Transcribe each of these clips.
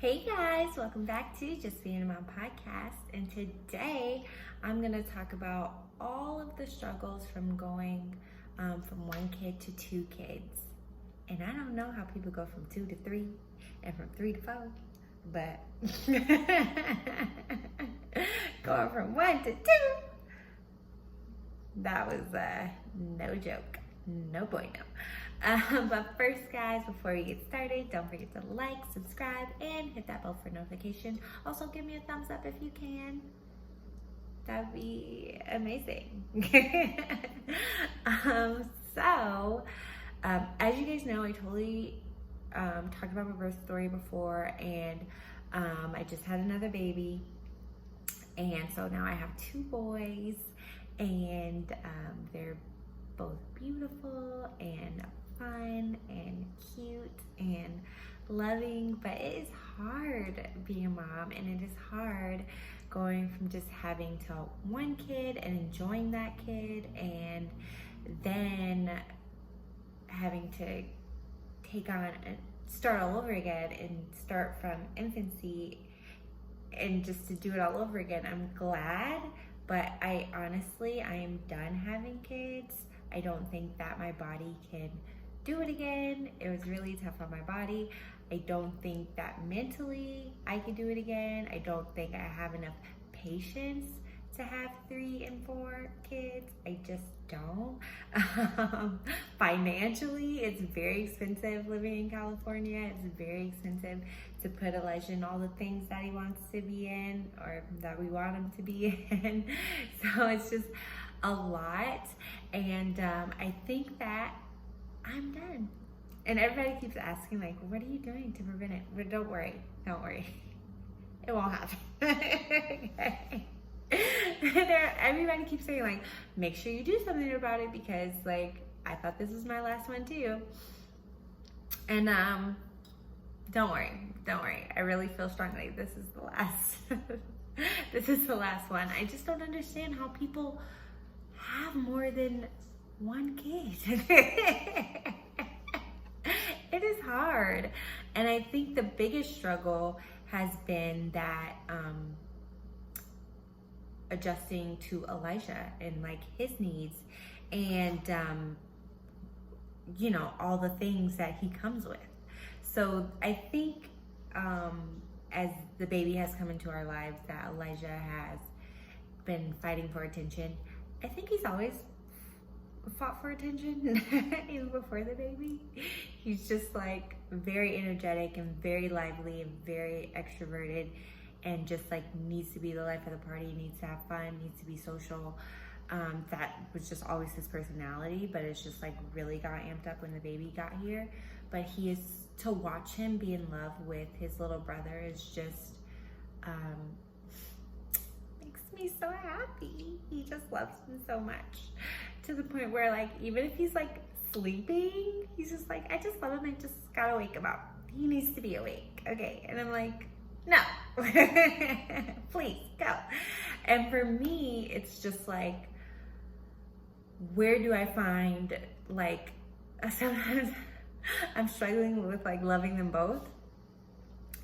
Hey guys, welcome back to Just Being a Mom podcast. And today I'm going to talk about all of the struggles from going from one kid to two kids. And I don't know how people go from 2 to 3 and from 3 to 4, but going from 1 to 2, that was no joke, no bueno. But first, guys, before we get started, don't forget to like, subscribe, and hit that bell for notification. Also, give me a thumbs up if you can. That'd be amazing. As you guys know, I totally talked about my birth story before, and I just had another baby. And so now I have 2 boys, and they're both beautiful and fun and cute and loving, but it is hard being a mom, and it is hard going from just having to one kid and enjoying that kid, and then having to take on and start all over again and start from infancy and just to do it all over again. I'm glad, but I am done having kids. I don't think that my body can do it again. It was really tough on my body. I don't think that mentally I can do it again. I don't think I have enough patience to have 3 and 4 kids. I just don't. Financially, it's very expensive living in California. It's very expensive to put Elijah in all the things that he wants to be in, or that we want him to be in. So it's just a lot. And I think that I'm done. And everybody keeps asking, like, what are you doing to prevent it? But don't worry. It won't happen. Okay. Everybody keeps saying, like, make sure you do something about it, because, like, I thought this was my last one too. And don't worry. I really feel strongly this is the last. This is the last one. I just don't understand how people have more than 1 kid. It is hard. And I think the biggest struggle has been that adjusting to Elijah and like his needs, and all the things that he comes with. So I think as the baby has come into our lives, that Elijah has been fighting for attention. I think he's always fought for attention, even before the baby. He's just like very energetic and very lively and very extroverted, and just like needs to be the life of the party, needs to have fun, needs to be social. That was just always his personality, but it's just like really got amped up when the baby got here. But to watch him be in love with his little brother is just makes me so happy. He just loves him so much, to the point where, like, even if he's like sleeping, he's just like, I just love him. I just gotta wake him up. He needs to be awake. Okay. And I'm like, no, please go. And for me, it's just like, where do I find, like, sometimes I'm struggling with like loving them both,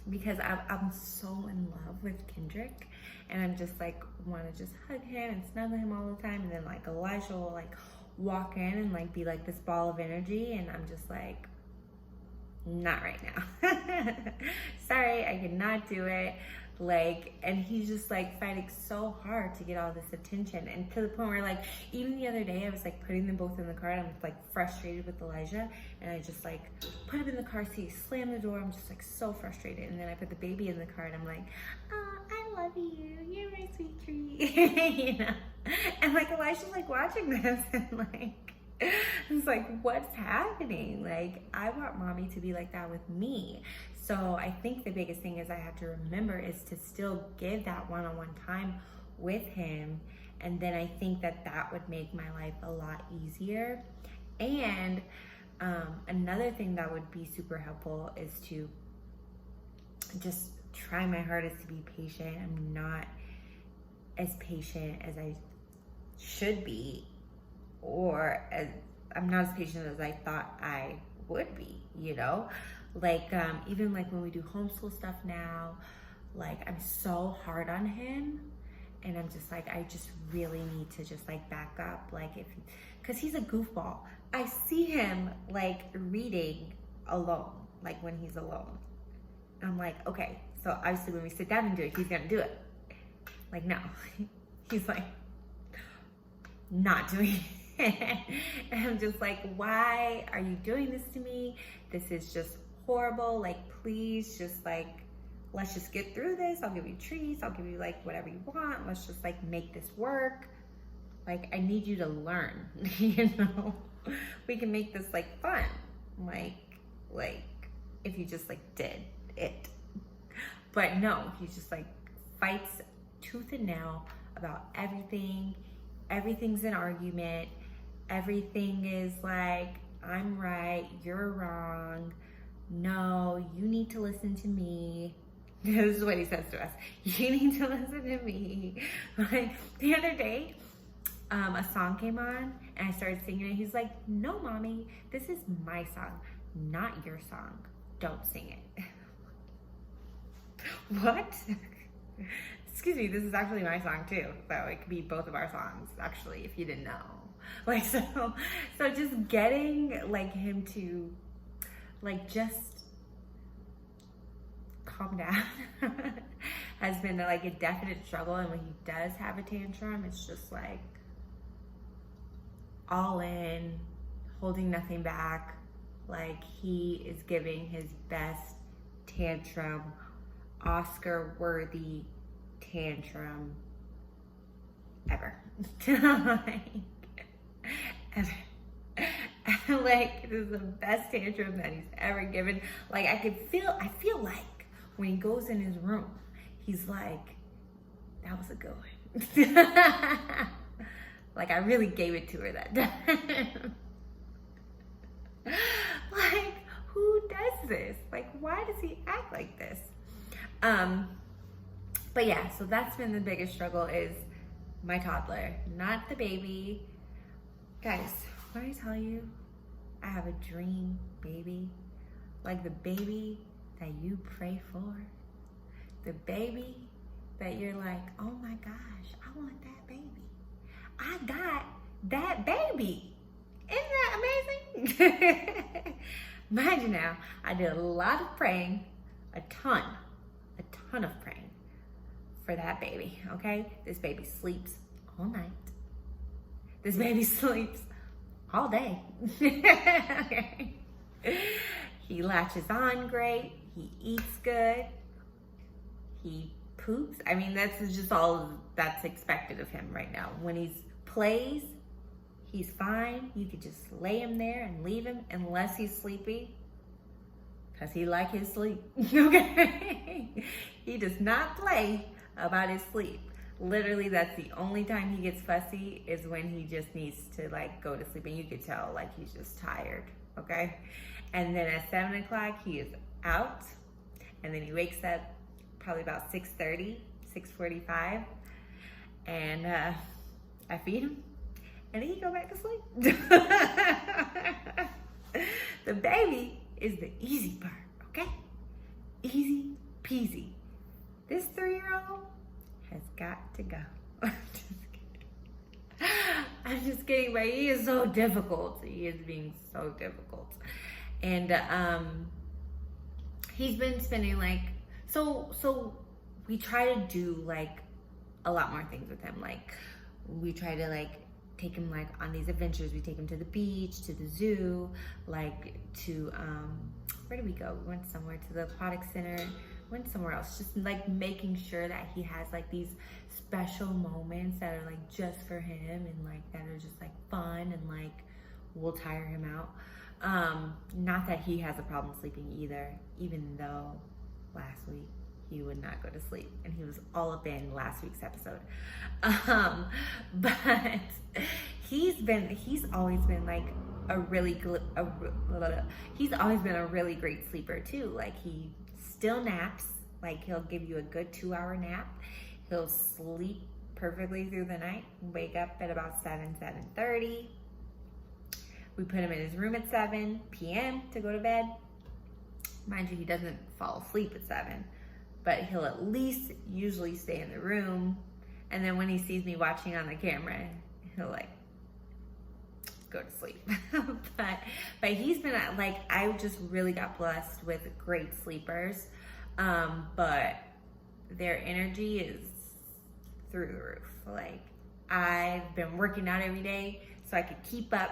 because I'm so in love with Kendrick, and I'm just like want to just hug him and snuggle him all the time. And then like Elijah will like walk in and like be like this ball of energy, and I'm just like, not right now. Sorry, I cannot do it. Like, and he's just like fighting so hard to get all this attention, and to the point where, like, even the other day I was like putting them both in the car, and I'm like frustrated with Elijah, and I just like put him in the car seat, slam the door. I'm just like so frustrated. And then I put the baby in the car, and I'm like, oh, I love you, you're my sweet treat. And like Elijah's like watching this, and like it's like, what's happening? Like, I want mommy to be like that with me. So I think the biggest thing is I have to remember is to still give that one-on-one time with him. And then I think that would make my life a lot easier. And another thing that would be super helpful is to just try my hardest to be patient. I'm not as patient as I should be, or I'm not as patient as I thought I would be, Like, even like when we do homeschool stuff now, like I'm so hard on him, and I'm just like, I just really need to just like back up, like because he's a goofball. I see him like reading alone, like when he's alone. I'm like, okay, so obviously when we sit down and do it, he's gonna do it. Like, no, he's like not doing it. And I'm just like, why are you doing this to me? This is just horrible. Like, please just like, let's just get through this. I'll give you treats. I'll give you like whatever you want. Let's just like make this work. Like, I need you to learn, you know? We can make this like fun. Like if you just like did it. But no, he just like fights tooth and nail about everything. Everything's an argument. Everything is like, I'm right, you're wrong. No, you need to listen to me. This is what he says to us. You need to listen to me. Like the other day, a song came on and I started singing it. He's like, no, mommy, this is my song, not your song. Don't sing it. What? Excuse me, this is actually my song too. So it could be both of our songs, actually, if you didn't know. Like, so just getting like him to like just calm down has been like a definite struggle. And when he does have a tantrum, it's just like all in, holding nothing back. Like, he is giving his best tantrum, Oscar-worthy tantrum ever. Ever. Like, this is the best tantrum that he's ever given. Like, I feel like when he goes in his room, he's like, that was a good one. Like, I really gave it to her that time. Like, who does this? Like, why does he act like this? But yeah, so that's been the biggest struggle, is my toddler, not the baby. Guys, when I tell you I have a dream baby, like the baby that you pray for, the baby that you're like, oh my gosh, I want that baby. I got that baby. Isn't that amazing? Mind you now, I did a lot of praying, a ton of praying for that baby, okay? This baby sleeps all night. This baby sleeps all day. Okay. He latches on great. He eats good. He poops. I mean, that's just all that's expected of him right now. When he plays, he's fine. You could just lay him there and leave him unless he's sleepy, because he like his sleep. Okay? He does not play about his sleep. Literally, that's the only time he gets fussy, is when he just needs to like go to sleep, and you could tell like he's just tired. Okay? And then at 7 o'clock, he is out, and then he wakes up probably about 6:30, 6:45, and I feed him, and then he go back to sleep. The baby is the easy part, okay? Easy peasy. This 3-year-old has got to go. I'm just kidding, but he is so difficult. He is being so difficult. And he's been spending like, so we try to do like a lot more things with him. Like, we try to like take him like on these adventures. We take him to the beach, to the zoo, like to where did we go? We went somewhere to the aquatic center, went somewhere else, just like making sure that he has like these special moments that are like just for him, and like that are just like fun, and like will tire him out. Not that he has a problem sleeping either, even though last week he would not go to sleep, and he was all up in last week's episode. But he's always been like he's always been a really great sleeper too. Like, he still naps. Like, he'll give you a good 2-hour nap. He'll sleep perfectly through the night, wake up at about 7:30. We put him in his room at 7 p.m. to go to bed. Mind you, he doesn't fall asleep at 7, but he'll at least usually stay in the room. And then when he sees me watching on the camera, he'll like go to sleep. but he's been like, I just really got blessed with great sleepers. But their energy is through the roof. Like, I've been working out every day so I could keep up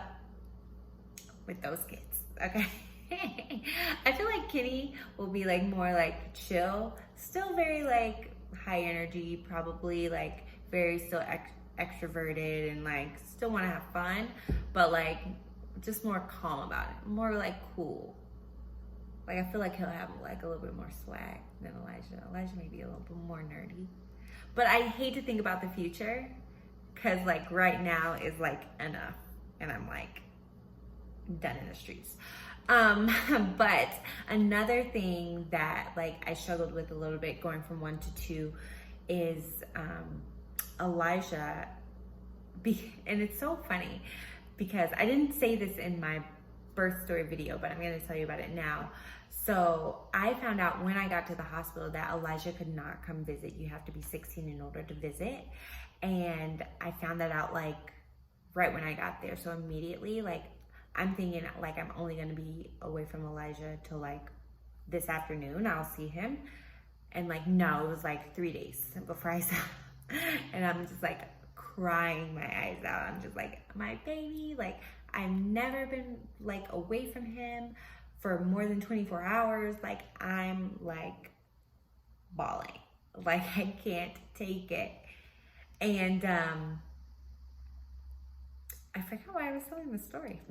with those kids, okay? I feel like Kitty will be like more like chill, still very like high energy, probably like very still extroverted and like still want to have fun, but like just more calm about it, more like cool. Like, I feel like he'll have like a little bit more swag than Elijah. Elijah may be a little bit more nerdy, but I hate to think about the future because like right now is like enough, and I'm like done in the streets. But another thing that like I struggled with a little bit going from 1 to 2 is Elijah. And it's so funny because I didn't say this in my birth story video, but I'm going to tell you about it now. So I found out when I got to the hospital that Elijah could not come visit. You have to be 16 in order to visit. And I found that out like right when I got there. So immediately, like, I'm thinking like I'm only going to be away from Elijah till like this afternoon. I'll see him. And like, no, it was like 3 days before I saw him. And I'm just like crying my eyes out. I'm just like, my baby, like I've never been like away from him for more than 24 hours. Like, I'm like bawling. Like, I can't take it. And I forgot why I was telling the story.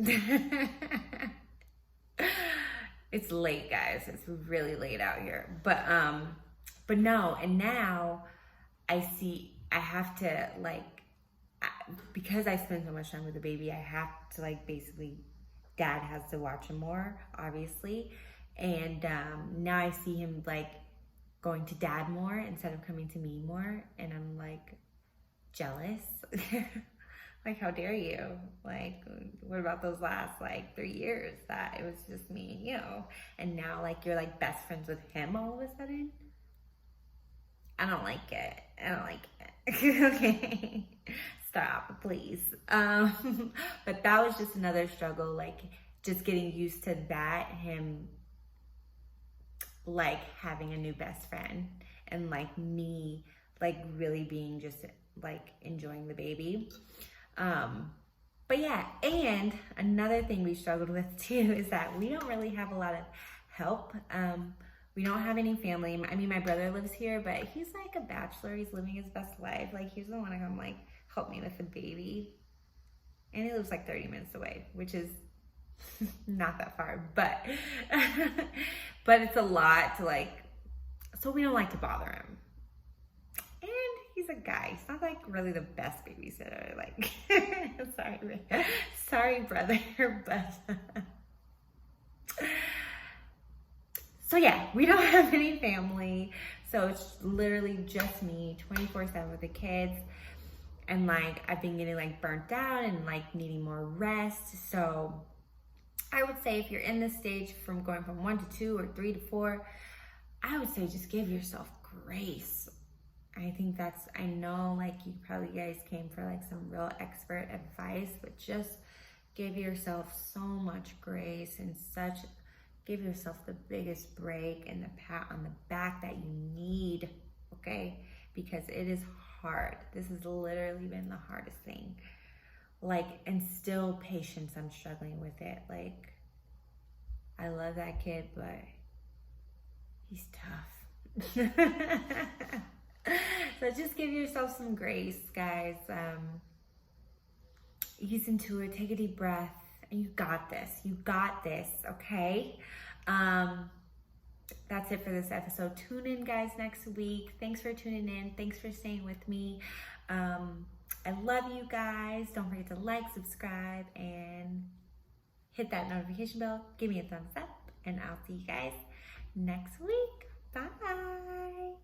It's late, guys. It's really late out here. But no, and now I have to like, because I spend so much time with the baby, I have to like basically, dad has to watch him more, obviously. And now I see him like going to dad more instead of coming to me more. And I'm like jealous. Like, how dare you? Like, what about those last like 3 years that it was just me, you know? And now like you're like best friends with him all of a sudden? I don't like it. I don't like it. Okay. Stop, please. But that was just another struggle, like just getting used to that, him like having a new best friend, and like me like really being just like enjoying the baby. But yeah, and another thing we struggled with too is that we don't really have a lot of help. We don't have any family. I mean, my brother lives here, but he's like a bachelor. He's living his best life. Like, he's the one to come like help me with the baby. And he lives like 30 minutes away, which is not that far, but but it's a lot to like, so we don't like to bother him. And he's a guy. He's not like really the best babysitter. Like, sorry, brother, but so yeah, we don't have any family. So it's literally just me 24/7 with the kids. And like, I've been getting like burnt out and like needing more rest. So I would say if you're in this stage from going from 1 to 2 or 3 to 4, I would say just give yourself grace. I think that's, I know like you probably guys came for like some real expert advice, but just give yourself so much grace and give yourself the biggest break and the pat on the back that you need, okay? Because it is hard. This has literally been the hardest thing. Like, and still patience, I'm struggling with it. Like, I love that kid, but he's tough. So just give yourself some grace, guys. Ease into it, take a deep breath, and you got this. You got this, okay? That's it for this episode. Tune in, guys, next week. Thanks for tuning in. Thanks for staying with me. I love you guys. Don't forget to like, subscribe, and hit that notification bell. Give me a thumbs up, and I'll see you guys next week. Bye.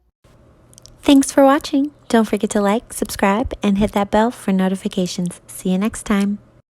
Thanks for watching. Don't forget to like, subscribe, and hit that bell for notifications. See you next time.